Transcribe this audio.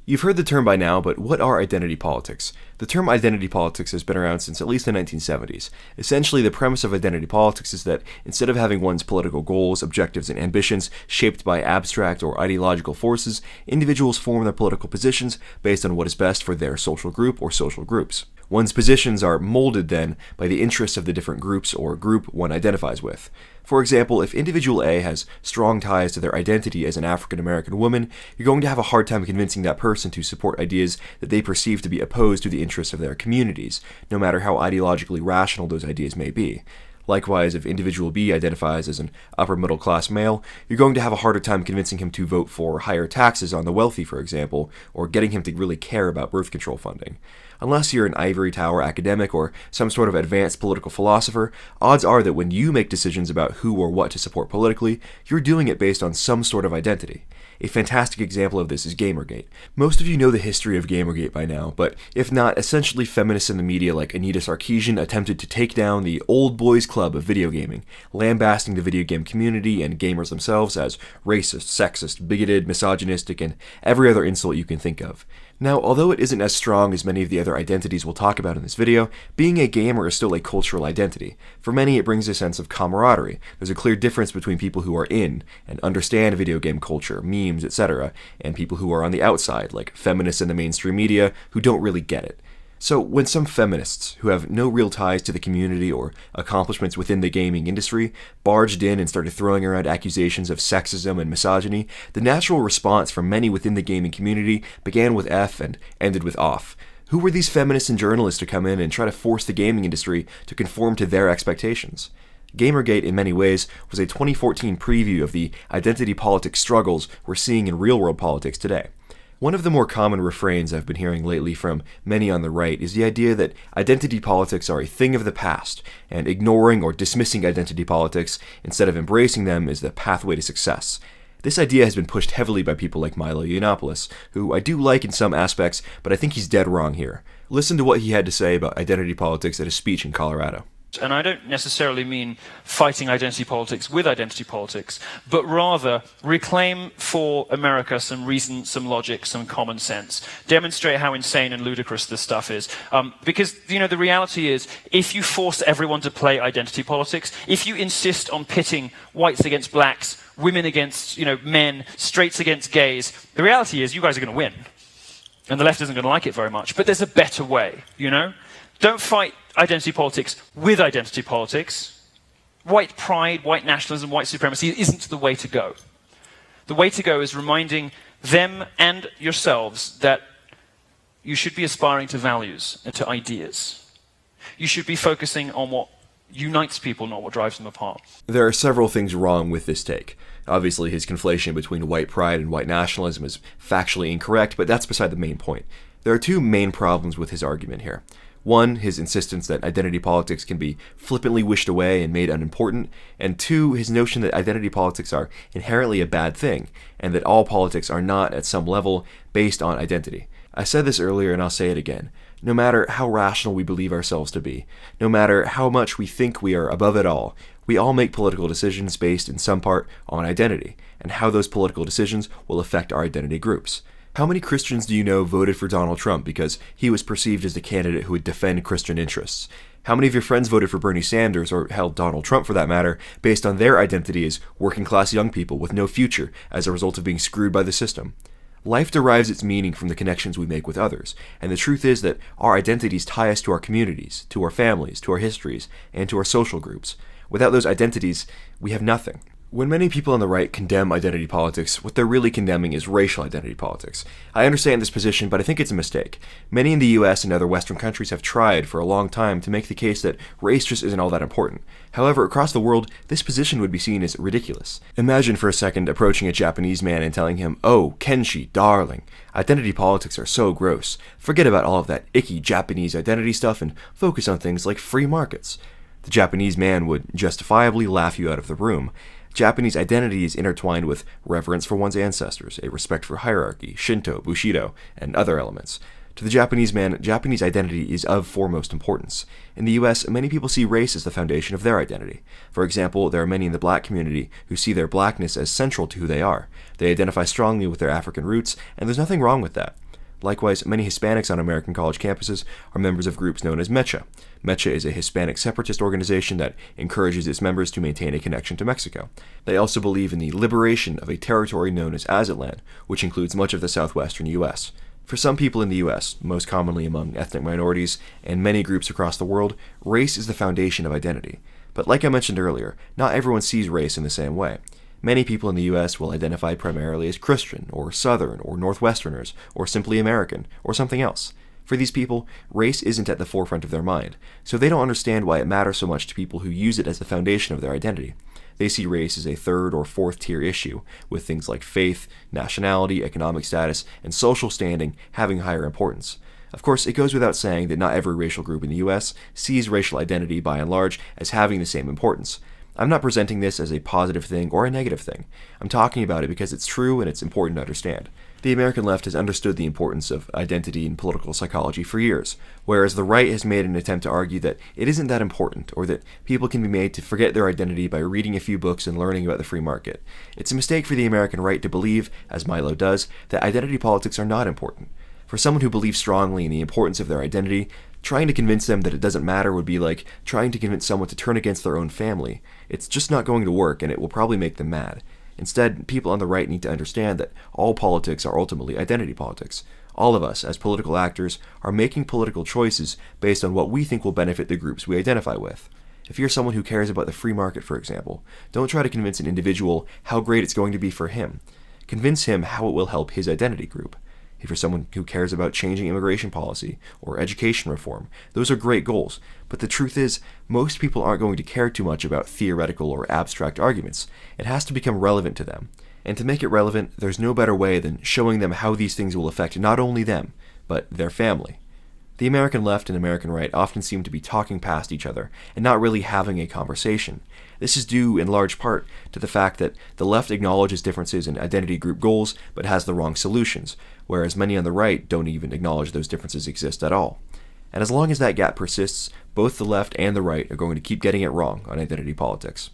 You've heard the term by now, but what are identity politics? The term identity politics has been around since at least the 1970s. Essentially, the premise of identity politics is that instead of having one's political goals, objectives, and ambitions shaped by abstract or ideological forces, individuals form their political positions based on what is best for their social group or social groups. One's positions are molded then by the interests of the different groups or group one identifies with. For example, if individual A has strong ties to their identity as an African American woman, you're going to have a hard time convincing that person to support ideas that they perceive to be opposed to the interests of their communities, no matter how ideologically rational those ideas may be. Likewise, if individual B identifies as an upper middle class male, you're going to have a harder time convincing him to vote for higher taxes on the wealthy, for example, or getting him to really care about birth control funding. Unless you're an ivory tower academic or some sort of advanced political philosopher, odds are that when you make decisions about who or what to support politically, you're doing it based on some sort of identity. A fantastic example of this is Gamergate. Most of you know the history of Gamergate by now, but if not, essentially feminists in the media like Anita Sarkeesian attempted to take down the old boys club of video gaming, lambasting the video game community and gamers themselves as racist, sexist, bigoted, misogynistic, and every other insult you can think of. Now, although it isn't as strong as many of the other identities we'll talk about in this video, being a gamer is still a cultural identity. For many, it brings a sense of camaraderie. There's a clear difference between people who are in and understand video game culture, memes, etc., and people who are on the outside, like feminists in the mainstream media, who don't really get it. So, when some feminists, who have no real ties to the community or accomplishments within the gaming industry, barged in and started throwing around accusations of sexism and misogyny, the natural response from many within the gaming community began with F and ended with off. Who were these feminists and journalists to come in and try to force the gaming industry to conform to their expectations? Gamergate, in many ways, was a 2014 preview of the identity politics struggles we're seeing in real-world politics today. One of the more common refrains I've been hearing lately from many on the right is the idea that identity politics are a thing of the past, and ignoring or dismissing identity politics instead of embracing them is the pathway to success. This idea has been pushed heavily by people like Milo Yiannopoulos, who I do like in some aspects, but I think he's dead wrong here. Listen to what he had to say about identity politics at a speech in Colorado. And I don't necessarily mean fighting identity politics with identity politics, but rather reclaim for America some reason, some logic, some common sense. Demonstrate how insane and ludicrous this stuff is. Because, the reality is, if you force everyone to play identity politics, if you insist on pitting whites against blacks, women against, men, straights against gays, the reality is you guys are going to win. And the left isn't going to like it very much. But there's a better way, Don't fight identity politics with identity politics. White pride, white nationalism, white supremacy isn't the way to go. The way to go is reminding them and yourselves that you should be aspiring to values and to ideas. You should be focusing on what unites people, not what drives them apart. There are several things wrong with this take. Obviously, his conflation between white pride and white nationalism is factually incorrect, but that's beside the main point. There are two main problems with his argument here. One, his insistence that identity politics can be flippantly wished away and made unimportant, and two, his notion that identity politics are inherently a bad thing, and that all politics are not, at some level, based on identity. I said this earlier and I'll say it again. No matter how rational we believe ourselves to be, no matter how much we think we are above it all, we all make political decisions based in some part on identity, and how those political decisions will affect our identity groups. How many Christians do you know voted for Donald Trump because he was perceived as the candidate who would defend Christian interests? How many of your friends voted for Bernie Sanders, or hell, Donald Trump for that matter, based on their identity as working-class young people with no future as a result of being screwed by the system? Life derives its meaning from the connections we make with others, and the truth is that our identities tie us to our communities, to our families, to our histories, and to our social groups. Without those identities, we have nothing. When many people on the right condemn identity politics, what they're really condemning is racial identity politics. I understand this position, but I think it's a mistake. Many in the US and other Western countries have tried for a long time to make the case that race just isn't all that important. However, across the world, this position would be seen as ridiculous. Imagine for a second approaching a Japanese man and telling him, "Oh, Kenshi, darling, identity politics are so gross. Forget about all of that icky Japanese identity stuff and focus on things like free markets." The Japanese man would justifiably laugh you out of the room. Japanese identity is intertwined with reverence for one's ancestors, a respect for hierarchy, Shinto, Bushido, and other elements. To the Japanese man, Japanese identity is of foremost importance. In the US, many people see race as the foundation of their identity. For example, there are many in the black community who see their blackness as central to who they are. They identify strongly with their African roots, and there's nothing wrong with that. Likewise, many Hispanics on American college campuses are members of groups known as Mecha. Mecha is a Hispanic separatist organization that encourages its members to maintain a connection to Mexico. They also believe in the liberation of a territory known as Azatlan, which includes much of the southwestern U.S. For some people in the U.S., most commonly among ethnic minorities and many groups across the world, race is the foundation of identity. But like I mentioned earlier, not everyone sees race in the same way. Many people in the U.S. will identify primarily as Christian, or Southern, or Northwesterners, or simply American, or something else. For these people, race isn't at the forefront of their mind, so they don't understand why it matters so much to people who use it as the foundation of their identity. They see race as a third or fourth tier issue, with things like faith, nationality, economic status, and social standing having higher importance. Of course, it goes without saying that not every racial group in the US sees racial identity by and large as having the same importance. I'm not presenting this as a positive thing or a negative thing. I'm talking about it because it's true and it's important to understand. The American left has understood the importance of identity in political psychology for years, whereas the right has made an attempt to argue that it isn't that important, or that people can be made to forget their identity by reading a few books and learning about the free market. It's a mistake for the American right to believe, as Milo does, that identity politics are not important. For someone who believes strongly in the importance of their identity, trying to convince them that it doesn't matter would be like trying to convince someone to turn against their own family. It's just not going to work, and it will probably make them mad. Instead, people on the right need to understand that all politics are ultimately identity politics. All of us, as political actors, are making political choices based on what we think will benefit the groups we identify with. If you're someone who cares about the free market, for example, don't try to convince an individual how great it's going to be for him. Convince him how it will help his identity group. If you're someone who cares about changing immigration policy or education reform, those are great goals, but the truth is, most people aren't going to care too much about theoretical or abstract arguments. It has to become relevant to them. And to make it relevant, there's no better way than showing them how these things will affect not only them, but their family. The American left and American right often seem to be talking past each other and not really having a conversation. This is due in large part to the fact that the left acknowledges differences in identity group goals but has the wrong solutions, whereas many on the right don't even acknowledge those differences exist at all. And as long as that gap persists, both the left and the right are going to keep getting it wrong on identity politics.